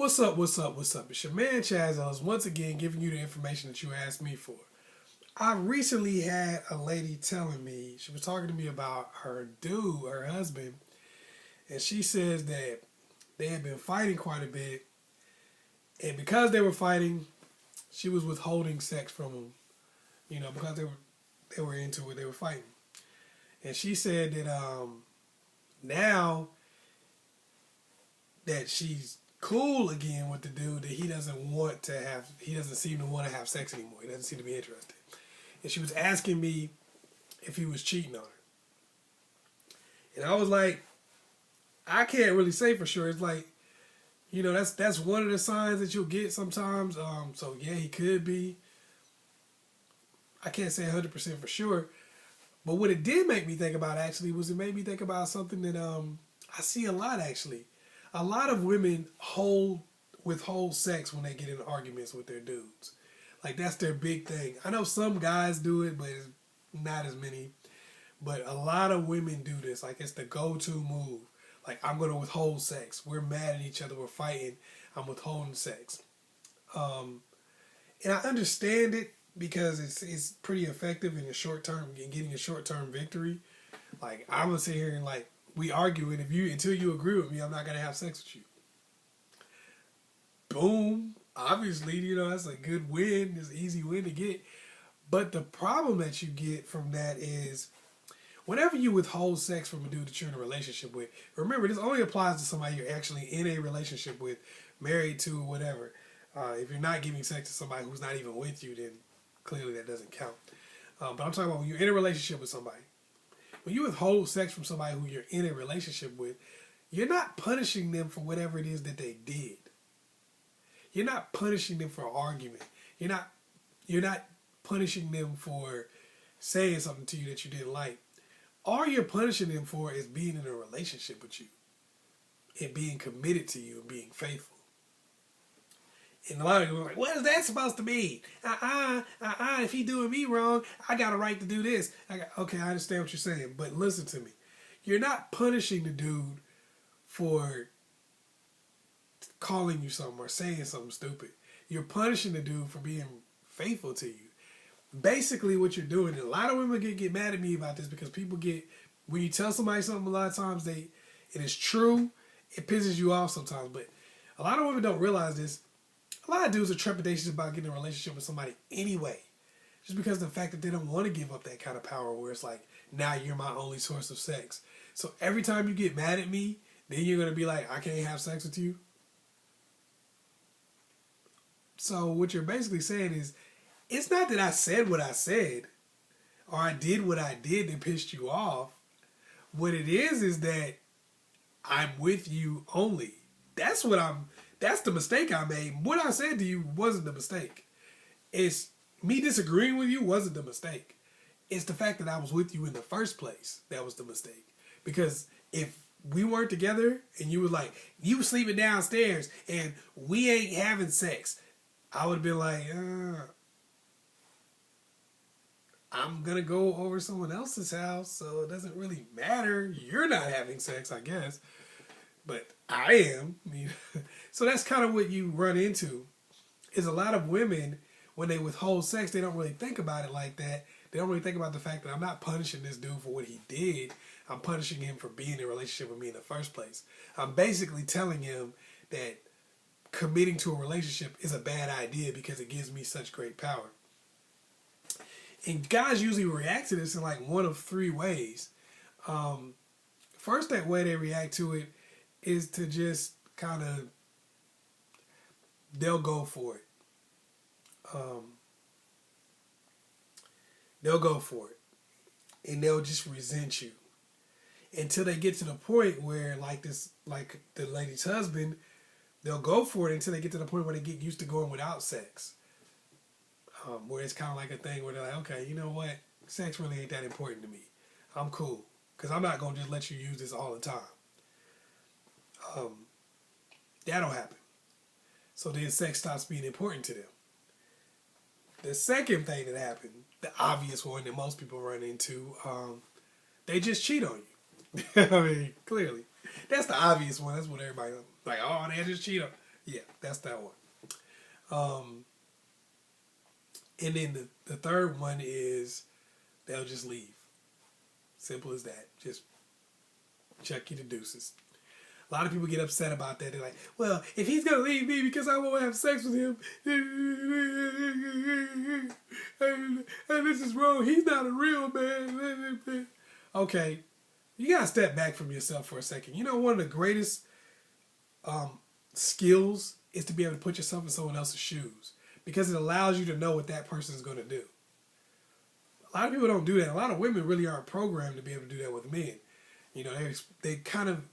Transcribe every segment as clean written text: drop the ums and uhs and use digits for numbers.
What's up, what's up, what's up? It's your man Chaz once again giving you the information that you asked me for. I recently had a lady telling me, she was talking to me about her dude, her husband, and she says that they had been fighting quite a bit, and because they were fighting, she was withholding sex from him, because they were into it, they were fighting. And she said that now that she's cool again with the dude, that he doesn't seem to want to have sex anymore. He doesn't seem to be interested. And she was asking me if he was cheating on her. And I was like, I can't really say for sure. It's like, that's one of the signs that you'll get sometimes. So yeah, he could be. I can't say 100% for sure. But what it did make me think about actually was it made me think about something that I see a lot actually. A lot of women withhold sex when they get in arguments with their dudes. Like that's their big thing. I know some guys do it, but it's not as many. But a lot of women do this. Like it's the go-to move. Like I'm gonna withhold sex. We're mad at each other. We're fighting. I'm withholding sex. And I understand it because it's pretty effective in the short term, getting a short term victory. Like I'm gonna sit here and like we argue, and until you agree with me, I'm not gonna have sex with you. Boom. Obviously, that's a good win. It's an easy win to get. But the problem that you get from that is whenever you withhold sex from a dude that you're in a relationship with, remember this only applies to somebody you're actually in a relationship with, married to, or whatever. If you're not giving sex to somebody who's not even with you, then clearly that doesn't count. But I'm talking about when you're in a relationship with somebody. When you withhold sex from somebody who you're in a relationship with, you're not punishing them for whatever it is that they did. You're not punishing them for an argument. You're not punishing them for saying something to you that you didn't like. All you're punishing them for is being in a relationship with you and being committed to you and being faithful. And a lot of people are like, what is that supposed to mean? If he doing me wrong, I got a right to do this. Okay, I understand what you're saying, but listen to me. You're not punishing the dude for calling you something or saying something stupid. You're punishing the dude for being faithful to you. Basically what you're doing, and a lot of women get mad at me about this because when you tell somebody something a lot of times it is true, it pisses you off sometimes, but a lot of women don't realize this. A lot of dudes are trepidatious about getting in a relationship with somebody anyway. Just because of the fact that they don't want to give up that kind of power where it's like, now you're my only source of sex. So every time you get mad at me, then you're going to be like, I can't have sex with you. So what you're basically saying is, it's not that I said what I said or I did what I did that pissed you off. What it is that I'm with you only. That's the mistake I made. What I said to you wasn't the mistake. It's me disagreeing with you wasn't the mistake. It's the fact that I was with you in the first place that was the mistake. Because if we weren't together and you were like, you were sleeping downstairs and we ain't having sex, I would have been like, I'm going to go over someone else's house, so it doesn't really matter. You're not having sex, I guess. But I am. So that's kind of what you run into. Is a lot of women, when they withhold sex, they don't really think about it like that. They don't really think about the fact that I'm not punishing this dude for what he did. I'm punishing him for being in a relationship with me in the first place. I'm basically telling him that committing to a relationship is a bad idea because it gives me such great power. And guys usually react to this in like one of three ways. First, that way they react to it is to just kind of, they'll go for it. They'll go for it. And they'll just resent you. Until they get to the point where, like the lady's husband, they'll go for it until they get to the point where they get used to going without sex. Where it's kind of like a thing where they're like, okay, you know what? Sex really ain't that important to me. I'm cool. Because I'm not going to just let you use this all the time. That'll happen. So then sex stops being important to them. The second thing that happened, the obvious one that most people run into, they just cheat on you. I mean, clearly. That's the obvious one. That's what everybody like, oh, they just cheat on. Yeah, that's that one. And then the third one is they'll just leave. Simple as that. Just check you the deuces. A lot of people get upset about that. They're like, well, if he's going to leave me because I won't have sex with him, and this is wrong. He's not a real man. Okay, you got to step back from yourself for a second. You know, one of the greatest skills is to be able to put yourself in someone else's shoes, because it allows you to know what that person is going to do. A lot of people don't do that. A lot of women really aren't programmed to be able to do that with men. You know, they kind of,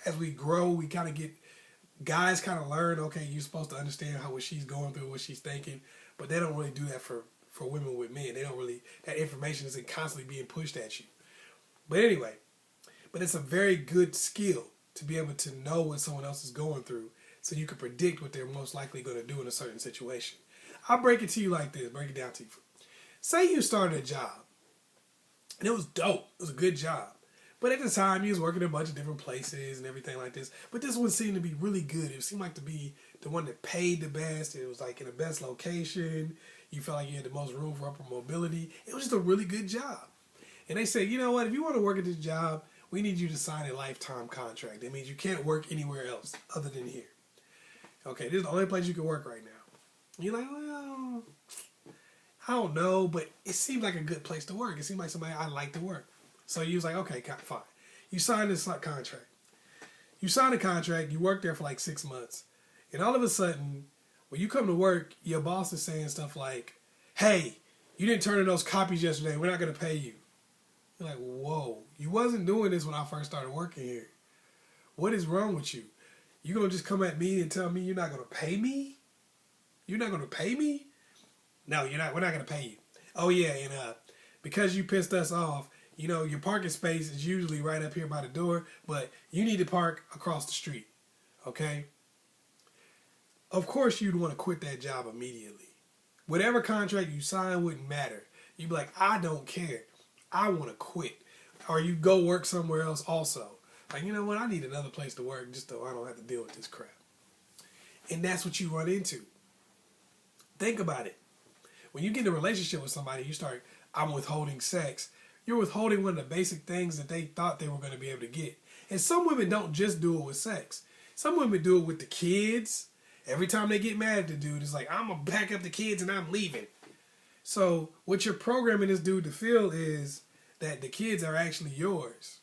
as we grow, we kind of get, guys kind of learn, okay, you're supposed to understand what she's going through, what she's thinking, but they don't really do that for women with men. They don't really, that information isn't constantly being pushed at you. But anyway, but it's a very good skill to be able to know what someone else is going through so you can predict what they're most likely going to do in a certain situation. I'll break it to you like this, break it down to you. Say you started a job, and it was dope. It was a good job. But at the time, you was working in a bunch of different places and everything like this. But this one seemed to be really good. It seemed like to be the one that paid the best. It was like in the best location. You felt like you had the most room for upper mobility. It was just a really good job. And they said, you know what? If you want to work at this job, we need you to sign a lifetime contract. That means you can't work anywhere else other than here. Okay, this is the only place you can work right now. You're like, well, I don't know, but it seemed like a good place to work. It seemed like somebody I'd like to work. So you was like, okay, fine. You signed this contract. You signed a contract. You worked there for like 6 months. And all of a sudden, when you come to work, your boss is saying stuff like, hey, you didn't turn in those copies yesterday. We're not going to pay you. You're like, whoa, you wasn't doing this when I first started working here. What is wrong with you? You going to just come at me and tell me you're not going to pay me? You're not going to pay me? No, you're not. We're not going to pay you. Oh, yeah, and because you pissed us off, you know, your parking space is usually right up here by the door, but you need to park across the street, okay? Of course you'd want to quit that job immediately. Whatever contract you sign wouldn't matter. You'd be like, I don't care. I want to quit. Or you go work somewhere else also. Like, you know what? I need another place to work just so I don't have to deal with this crap. And that's what you run into. Think about it. When you get in a relationship with somebody, you start, I'm withholding sex. You're withholding one of the basic things that they thought they were going to be able to get. And some women don't just do it with sex. Some women do it with the kids. Every time they get mad at the dude, it's like, I'm going to pack up the kids and I'm leaving. So what you're programming this dude to feel is that the kids are actually yours.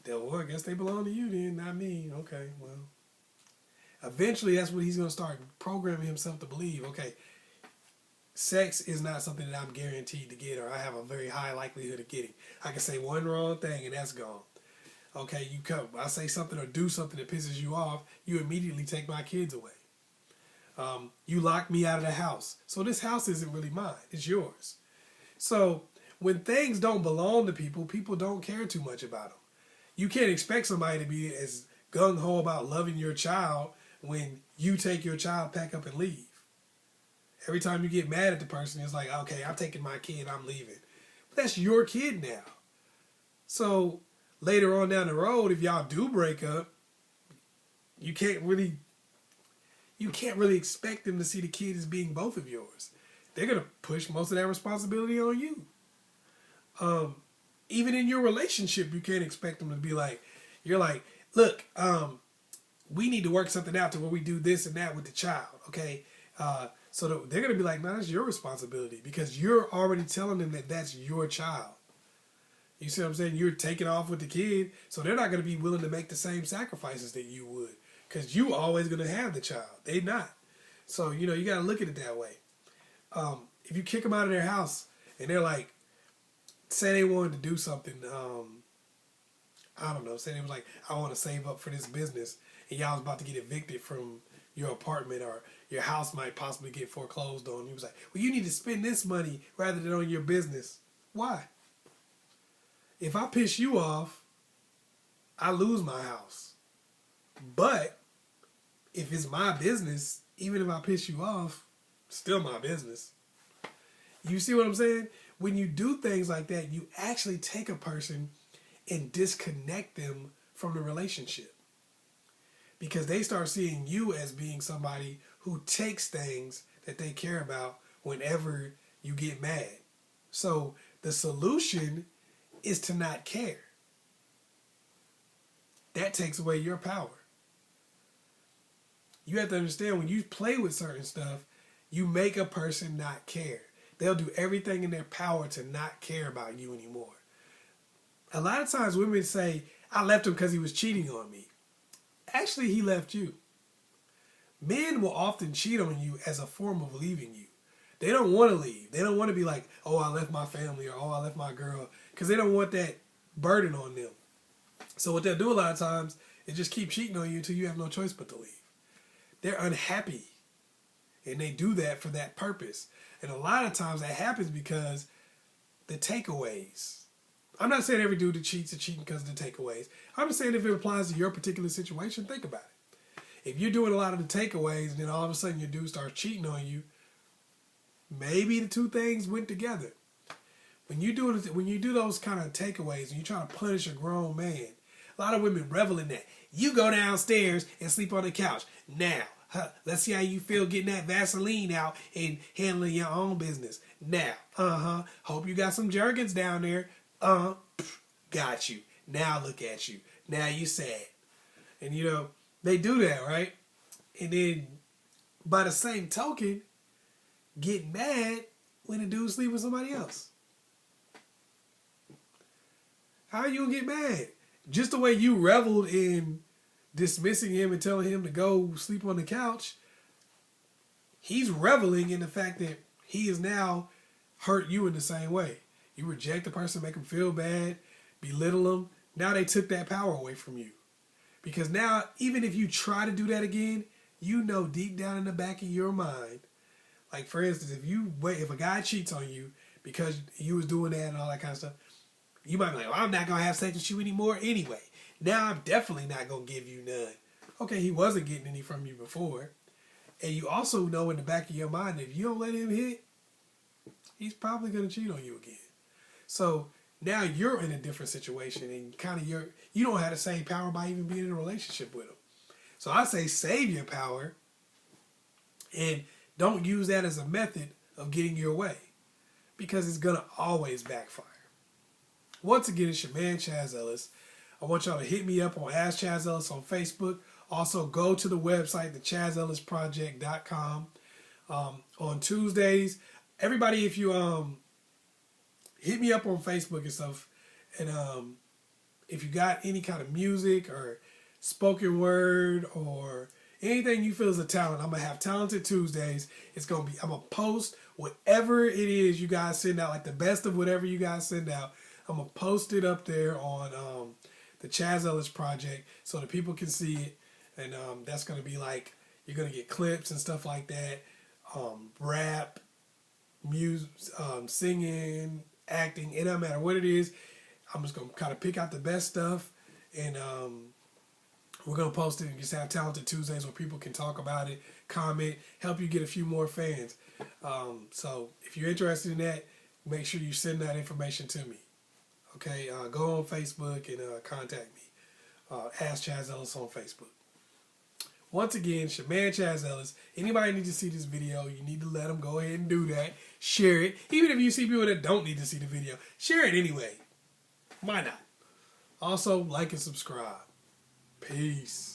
Well, I guess they belong to you then, not me. Okay, well. Eventually, that's what he's going to start programming himself to believe. Okay, sex is not something that I'm guaranteed to get, or I have a very high likelihood of getting. I can say one wrong thing and that's gone. Okay, I say something or do something that pisses you off, you immediately take my kids away. You lock me out of the house. So this house isn't really mine, it's yours. So when things don't belong to people, people don't care too much about them. You can't expect somebody to be as gung-ho about loving your child when you take your child, pack up and leave. Every time you get mad at the person, it's like, okay, I'm taking my kid, I'm leaving. But that's your kid now. So later on down the road, if y'all do break up, you can't really expect them to see the kid as being both of yours. They're going to push most of that responsibility on you. Even in your relationship, you can't expect them to be like, you're like, look, we need to work something out to where we do this and that with the child, okay? So they're going to be like, no, that's your responsibility because you're already telling them that that's your child. You see what I'm saying? You're taking off with the kid, so they're not going to be willing to make the same sacrifices that you would because you always going to have the child. They not. So, you know, you got to look at it that way. If you kick them out of their house and they're like, say they wanted to do something, I don't know, say they was like, I want to save up for this business, and y'all was about to get evicted from your apartment or your house might possibly get foreclosed on. He was like, well, you need to spend this money rather than on your business. Why? If I piss you off, I lose my house. But if it's my business, even if I piss you off, still my business. You see what I'm saying? When you do things like that, you actually take a person and disconnect them from the relationship. because they start seeing you as being somebody who takes things that they care about whenever you get mad. So the solution is to not care. That takes away your power. You have to understand, when you play with certain stuff, you make a person not care. They'll do everything in their power to not care about you anymore. A lot of times women say, I left him because he was cheating on me. Actually, he left you. Men will often cheat on you as a form of leaving you. They don't want to leave. They don't want to be like, oh, I left my family, or oh, I left my girl, because they don't want that burden on them. So what they'll do a lot of times is just keep cheating on you until you have no choice but to leave. They're unhappy, and they do that for that purpose. And a lot of times that happens because the takeaways. I'm not saying every dude that cheats is cheating because of the takeaways. I'm just saying if it applies to your particular situation, think about it. If you're doing a lot of the takeaways and then all of a sudden your dude starts cheating on you, maybe the two things went together. When you do those kind of takeaways and you try to punish a grown man, a lot of women revel in that. You go downstairs and sleep on the couch. Now, let's see how you feel getting that Vaseline out and handling your own business. Now, hope you got some Jergens down there. Got you. Now look at you. Now you sad. And they do that, right? And then by the same token, get mad when a dude sleep with somebody else. How are you gonna get mad? Just the way you reveled in dismissing him and telling him to go sleep on the couch, he's reveling in the fact that he has now hurt you in the same way. You reject the person, make them feel bad, belittle them. Now they took that power away from you. Because now, even if you try to do that again, you know deep down in the back of your mind, like for instance, if a guy cheats on you because you was doing that and all that kind of stuff, you might be like, well, I'm not going to have sex with you anymore anyway. Now I'm definitely not going to give you none. Okay, he wasn't getting any from you before. And you also know in the back of your mind that if you don't let him hit, he's probably going to cheat on you again. So now you're in a different situation and you don't have the same power by even being in a relationship with him. So I say save your power and don't use that as a method of getting your way, because it's going to always backfire. Once again, it's your man Chaz Ellis. I want y'all to hit me up on Ask Chaz Ellis on Facebook. Also, go to the website, thechazzellisproject.com. On Tuesdays, everybody, if you hit me up on Facebook and stuff, and if you got any kind of music or spoken word or anything you feel is a talent, I'm gonna have Talented Tuesdays. I'm gonna post whatever it is you guys send out, like the best of whatever you guys send out. I'm gonna post it up there on the Chaz Ellis Project so that people can see it, and that's gonna be like, you're gonna get clips and stuff like that, rap, music, singing, acting. It doesn't matter what it is. I'm just gonna kind of pick out the best stuff, and we're gonna post it and just have Talented Tuesdays where people can talk about it, comment, help you get a few more fans. So if you're interested in that, make sure you send that information to me. Okay, go on Facebook and contact me. Ask Chaz Ellis on Facebook. Once again, it's your man Chaz Ellis. Anybody need to see this video, you need to let them go ahead and do that. Share it. Even if you see people that don't need to see the video, share it anyway. Why not? Also, like and subscribe. Peace.